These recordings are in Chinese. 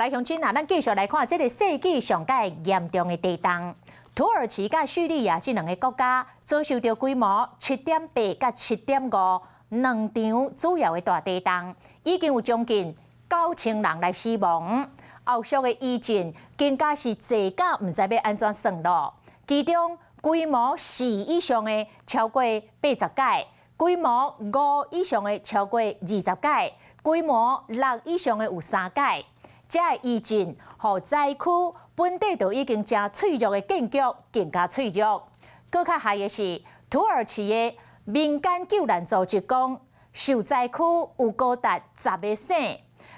来乡亲啊，咱继续来看这个世纪上界严重的地震。土耳其甲叙利亚这两个国家遭受到规模7.8甲7.5两场主要的大地震，已经有将近9000人来死亡。后续的余震更加是济到唔知要安怎算咯。其中规模4以上的超过80届，规模5以上的超过20届，规模6以上的有3届。这余震，互灾区本地就已经真脆弱的建筑更加脆弱。更较害的是，土耳其的民间救援组织讲，受灾区有高达10个省。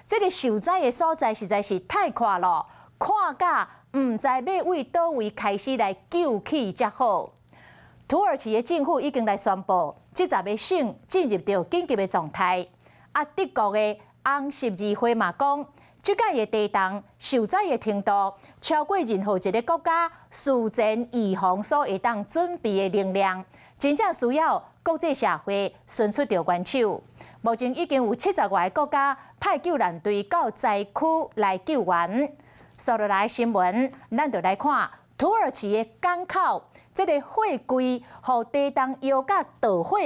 这个受灾的所在实在是太快了，看甲唔知要为倒位开始来救起才好。土耳其的政府已经来宣布，这10个省进入到紧急的状态。德国的红十字会嘛讲，这届的地震受灾的程度超过任何一个国家事前预防所会当准备的能量，真正需要国际社会伸出着援手。目前已经有70外个国家派救援队到灾区来救援。接落来新闻，咱就来看土耳其的港口，这个货柜和地震摇甲导火，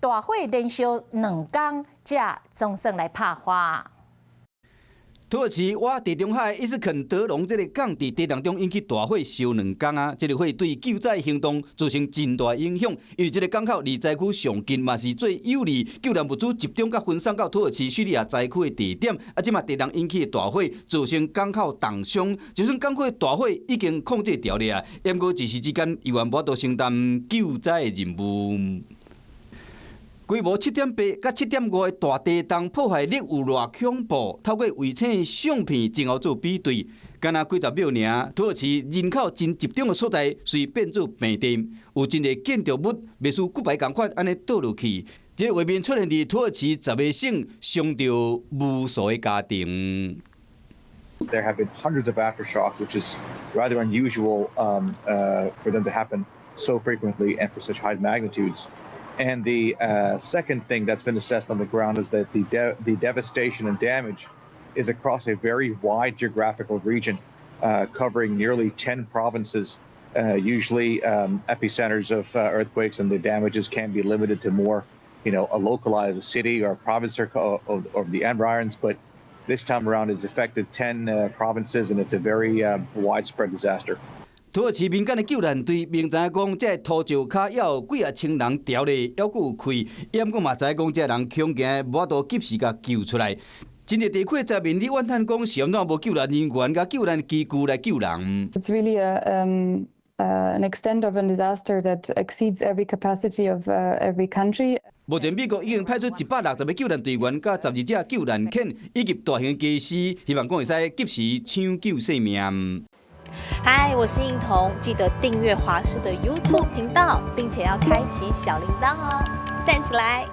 大火连续2天，才总算来拍花。土耳其哇地中海伊斯肯德隆这个港伫地震中引起大火烧2天啊！这个火对救灾行动造成真大影响，因为这个港口离灾区上近，嘛是最有利救援物资集中甲分散到土耳其、叙利亚灾区的地点。即嘛地震引起的大火造成港口重伤，就算港口的大火已经控制掉了啊，也毋过一时之间依然无法度承担救灾的任务。规模7.8甲7.5的大地震破坏力有偌恐怖？透过卫星相片前后做比对，敢若几十秒尔，土耳其人口真集中的所在，随变做平地，有真个建筑物袂输骨牌同款安尼倒落去。这个画面出现伫土耳其10个省，伤着无数的家庭。There have been hundreds of aftershocks, which is rather unusual for them to happen so frequently and for such high magnitudes. And the second thing that's been assessed on the ground is that the devastation and damage is across a very wide geographical region, covering nearly 10 provinces. Usually epicenters of earthquakes and the damages can be limited to more, a localized city or a province or the environs, but this time around it's affected 10 provinces and it's a very widespread disaster. 土耳其民间的救援队明知影讲，这土石卡也有几千人掉咧，还佫有开，也毋过嘛知影讲，这人恐惊无法度及时甲救出来。真侪地区的居民伫怨叹讲，是安怎无救援人员甲救援机构来救人。It's really an extent of a disaster that exceeds every capacity of every country. 目前美国已经派出160个救援队员，甲12只救援犬以及大型机师，希望讲会使及时抢救性命。嗨，我是映彤，记得订阅华视的 YouTube 频道，并且要开启小铃铛哦，站起来！